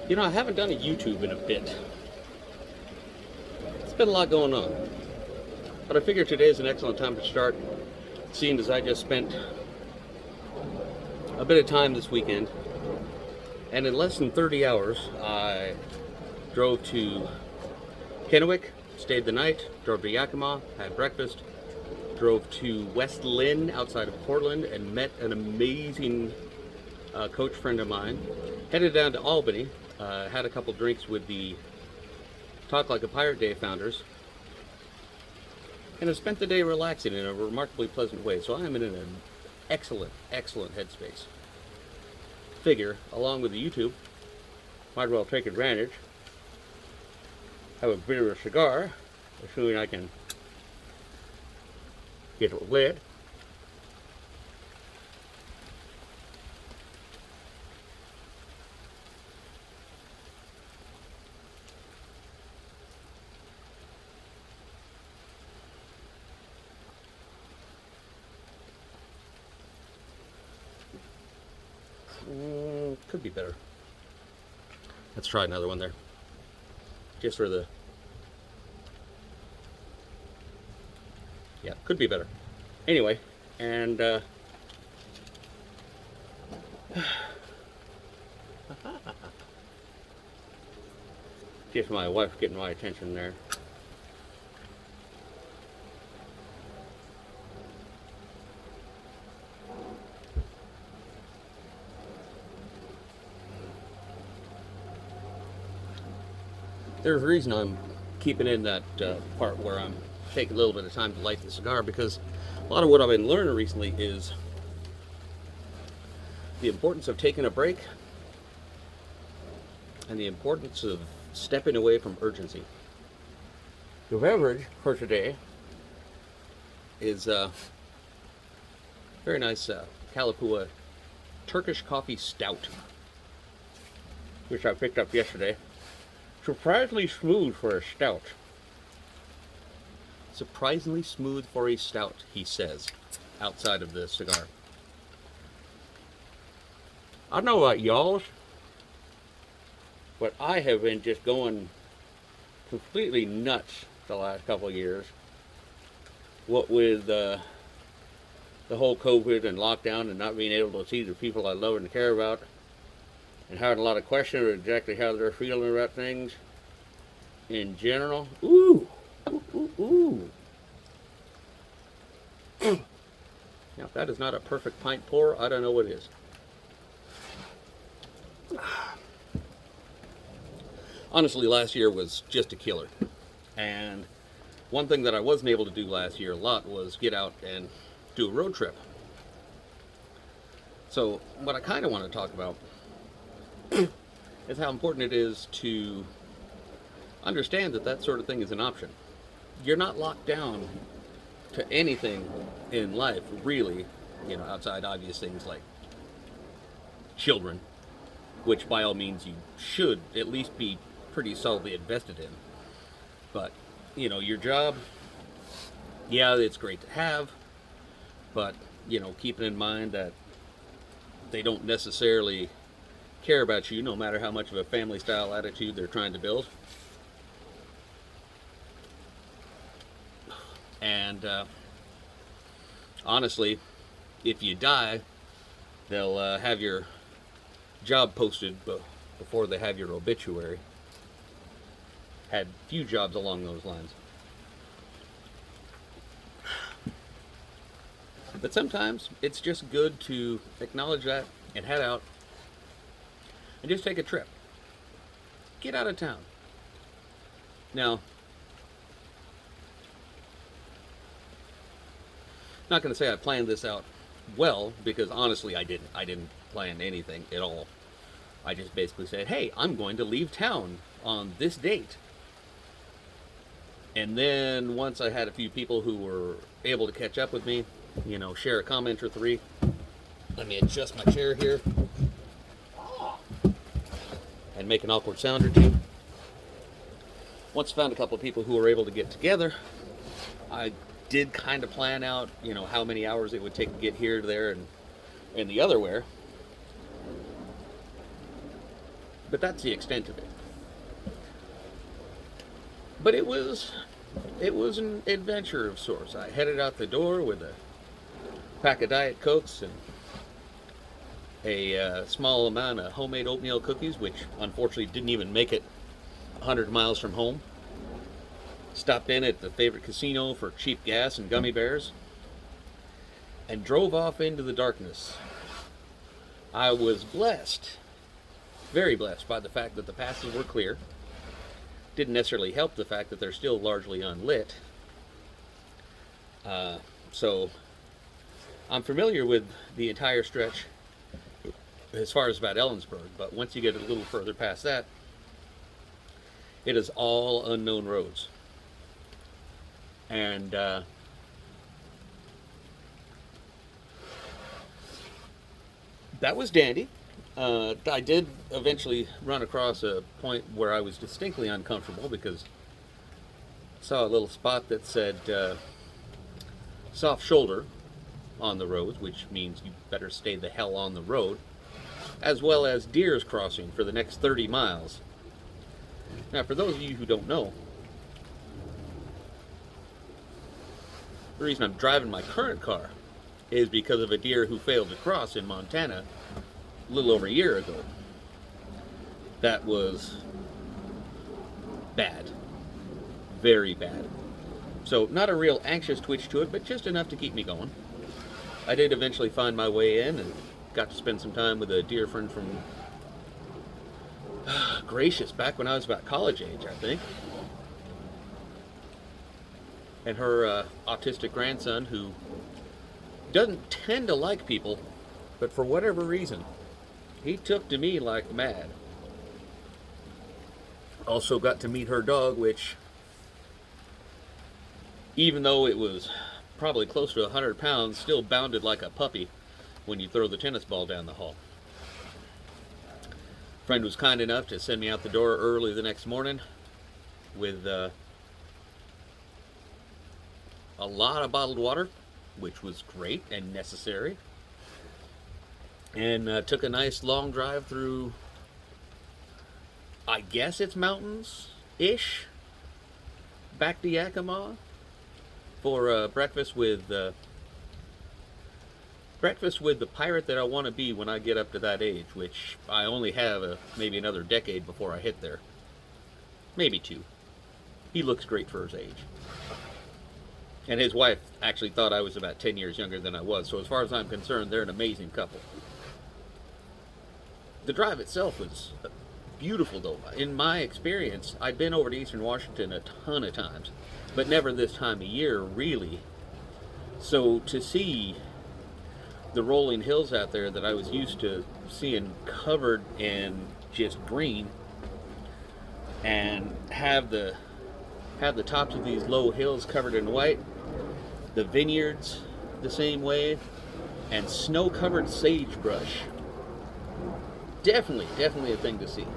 You know, I haven't done a YouTube in a bit. It's been a lot going on. But I figure today is an excellent time to start, seeing as I just spent a bit of time this weekend. And in less than 30 hours, I drove to Kennewick, stayed the night, drove to Yakima, had breakfast, drove to West Lynn outside of Portland, and met an amazing coach friend of mine. Headed down to Albany, had a couple drinks with the Talk Like a Pirate Day founders, and have spent the day relaxing in a remarkably pleasant way. So I am in an excellent, excellent headspace. Figure, along with the YouTube, might as well take advantage, have a bit of a cigar, assuming I can get it lit. Could be better. Let's try another one there. Just for the... Yeah, could be better. Anyway, and just my wife getting my attention there. There's a reason I'm keeping in that part where I'm taking a little bit of time to light the cigar, because a lot of what I've been learning recently is the importance of taking a break and the importance of stepping away from urgency. The beverage for today is a very nice Kalapua Turkish coffee stout, which I picked up yesterday. Surprisingly smooth for a stout. Surprisingly smooth for a stout, he says, outside of the cigar. I don't know about y'all's, but I have been just going completely nuts the last couple of years. What with the whole COVID and lockdown and not being able to see the people I love and care about, and having a lot of questions exactly how they're feeling about things in general. Ooh, ooh, ooh, ooh. Now, if that is not a perfect pint pour, I don't know what is. Honestly, last year was just a killer. And one thing that I wasn't able to do last year a lot was get out and do a road trip. So, what I kind of want to talk about is how important it is to understand that that sort of thing is an option. You're not locked down to anything in life, really, outside obvious things like children, which by all means you should at least be pretty solidly invested in. But, your job, yeah, it's great to have, but, keeping in mind that they don't necessarily care about you, no matter how much of a family style attitude they're trying to build. And honestly, if you die, they'll have your job posted before they have your obituary. Had few jobs along those lines. But sometimes it's just good to acknowledge that and head out and just take a trip. Get out of town. Now, not going to say I planned this out well, because honestly I didn't. I didn't plan anything at all. I just basically said, hey, I'm going to leave town on this date. And then once I had a few people who were able to catch up with me, share a comment or three. Let me adjust my chair here and make an awkward sound or two. Once I found a couple of people who were able to get together, I did kind of plan out, how many hours it would take to get here, there, and the other where. But that's the extent of it. But it was an adventure of sorts. I headed out the door with a pack of Diet Cokes and a small amount of homemade oatmeal cookies, which unfortunately didn't even make it 100 miles from home. Stopped in at the favorite casino for cheap gas and gummy bears, and drove off into the darkness. I was blessed, very blessed, by the fact that the passes were clear. Didn't necessarily help the fact that they're still largely unlit. So I'm familiar with the entire stretch as far as about Ellensburg, but once you get a little further past that, it is all unknown roads. And that was dandy. I did eventually run across a point where I was distinctly uncomfortable because I saw a little spot that said soft shoulder on the roads, which means you better stay the hell on the road, as well as deers crossing for the next 30 miles. Now, for those of you who don't know, the reason I'm driving my current car is because of a deer who failed to cross in Montana a little over a year ago. That was bad. Very bad. So, not a real anxious twitch to it, but just enough to keep me going. I did eventually find my way in and got to spend some time with a dear friend from Gracious, back when I was about college age, I think. And her autistic grandson, who doesn't tend to like people, but for whatever reason, he took to me like mad. Also got to meet her dog, which, even though it was probably close to 100 pounds, still bounded like a puppy when you throw the tennis ball down the hall. Friend was kind enough to send me out the door early the next morning with a lot of bottled water, which was great and necessary. And took a nice long drive through, I guess it's mountains-ish, back to Yakima for breakfast with the pirate that I want to be when I get up to that age, which I only have maybe another decade before I hit there. Maybe 2. He looks great for his age. And his wife actually thought I was about 10 years younger than I was, so as far as I'm concerned, they're an amazing couple. The drive itself was beautiful, though. In my experience, I'd been over to Eastern Washington a ton of times, but never this time of year, really. So to see the rolling hills out there that I was used to seeing covered in just green, and have the tops of these low hills covered in white, the vineyards the same way, and snow-covered sagebrush. Definitely a thing to see.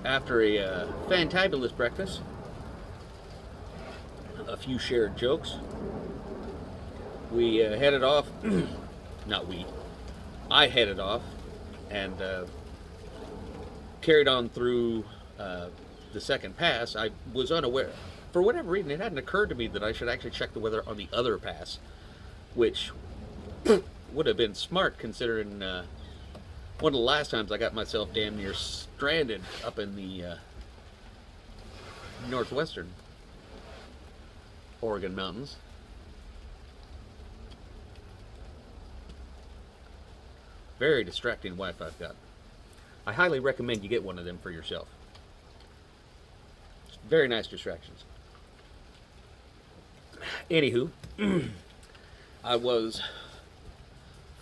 After a fantabulous breakfast, a few shared jokes, we headed off. I headed off and carried on through the second pass. I was unaware. For whatever reason, it hadn't occurred to me that I should actually check the weather on the other pass, which would have been smart considering one of the last times I got myself damn near stranded up in the northwestern Oregon mountains. Very distracting wife I've got. I highly recommend you get one of them for yourself. It's very nice distractions. Anywho, I was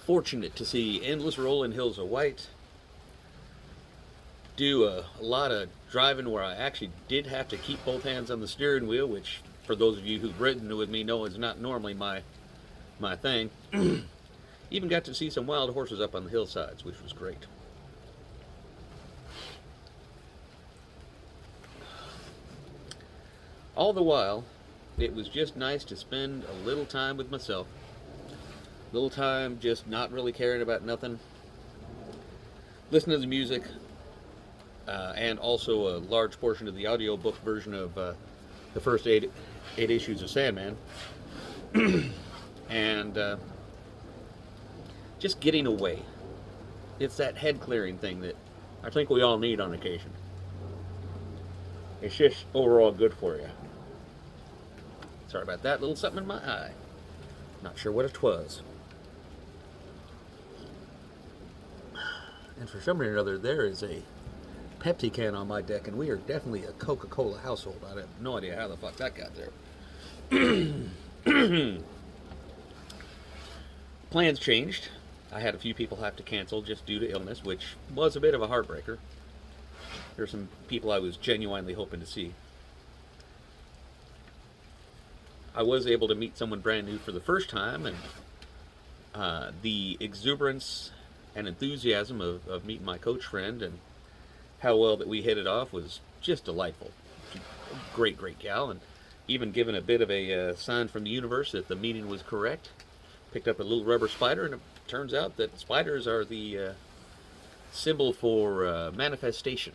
fortunate to see endless rolling hills of white, do a lot of driving where I actually did have to keep both hands on the steering wheel, which for those of you who've ridden with me know is not normally my thing. Even got to see some wild horses up on the hillsides, which was great. All the while, it was just nice to spend a little time with myself. Little time just not really caring about nothing. listen to the music, and also a large portion of the audiobook version of the first eight issues of Sandman. And just getting away. It's that head clearing thing that I think we all need on occasion. It's just overall good for you. Sorry about that, little something in my eye. Not sure what it was. And for some reason or other, there is a Pepsi can on my deck, and we are definitely a Coca-Cola household. I have no idea how the fuck that got there. Plans changed. I had a few people have to cancel just due to illness, which was a bit of a heartbreaker. There were some people I was genuinely hoping to see. I was able to meet someone brand new for the first time, and the exuberance and enthusiasm of meeting my coach friend and how well that we hit it off was just delightful. Great, great gal, and even given a bit of a sign from the universe that the meeting was correct. Picked up a little rubber spider, and it turns out that spiders are the symbol for manifestation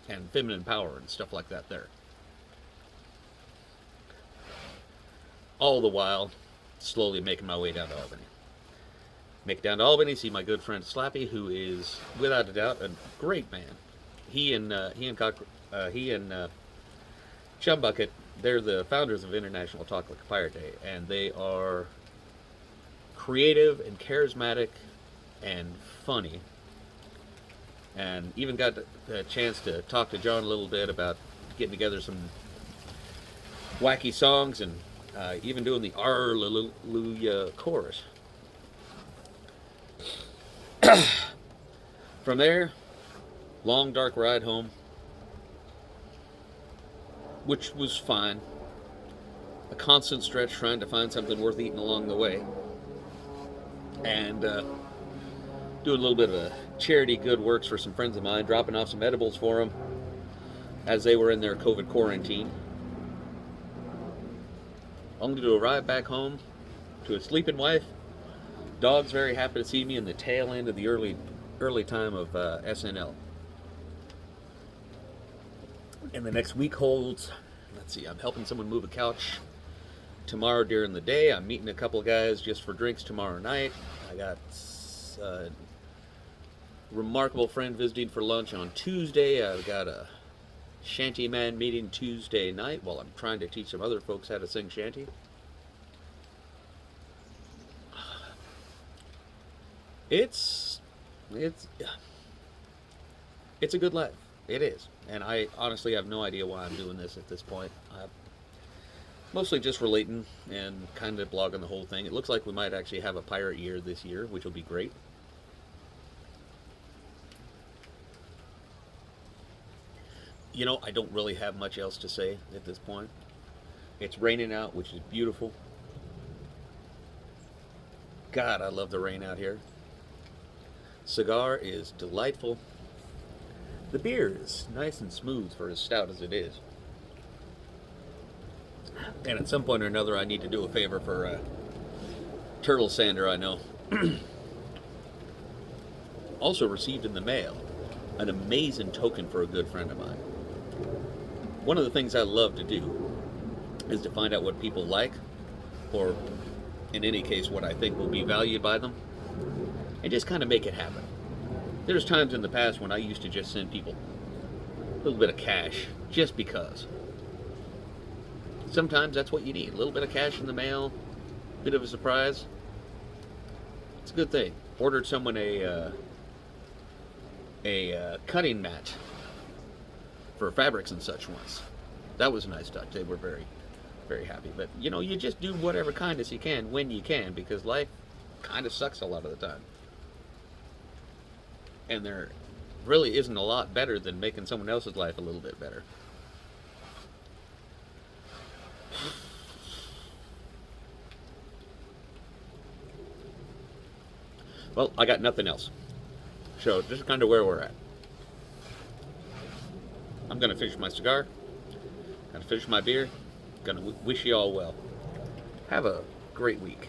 and feminine power and stuff like that there. All the while, slowly making my way down to Albany. Make it down to Albany, see my good friend Slappy, who is, without a doubt, a great man. He and Chumbucket, they're the founders of International Talk Like a Pirate Day, and they are creative and charismatic and funny. And even got a chance to talk to John a little bit about getting together some wacky songs and even doing the Alleluia chorus. From there, long dark ride home, which was fine. A constant stretch trying to find something worth eating along the way. And doing a little bit of a charity good works for some friends of mine, dropping off some edibles for them as they were in their COVID quarantine. Only to arrive back home to a sleeping wife. Dog's very happy to see me in the tail end of the early time of SNL. And the next week holds, let's see, I'm helping someone move a couch tomorrow during the day. I'm meeting a couple of guys just for drinks tomorrow night. I got a remarkable friend visiting for lunch on Tuesday. I've got a shanty man meeting Tuesday night while I'm trying to teach some other folks how to sing shanty. It's a good life. It is. And I honestly have no idea why I'm doing this at this point. I'm mostly just relating and kind of blogging the whole thing. It looks like we might actually have a pirate year this year, which will be great. You know, I don't really have much else to say at this point. It's raining out, which is beautiful. God, I love the rain out here. Cigar is delightful. The beer is nice and smooth for as stout as it is. And at some point or another, I need to do a favor for Turtle Sander, I know. Also received in the mail an amazing token for a good friend of mine. One of the things I love to do is to find out what people like, or in any case, what I think will be valued by them, and just kind of make it happen. There's times in the past when I used to just send people a little bit of cash, just because. Sometimes that's what you need, a little bit of cash in the mail, a bit of a surprise. It's a good thing. Ordered someone a cutting mat for fabrics and such once. That was a nice touch. They were very, very happy. But, you know, you just do whatever kindness you can when you can, because life kind of sucks a lot of the time. And there really isn't a lot better than making someone else's life a little bit better. Well, I got nothing else. So, just kind of where we're at. I'm going to finish my cigar. Going to finish my beer. Going to wish you all well. Have a great week.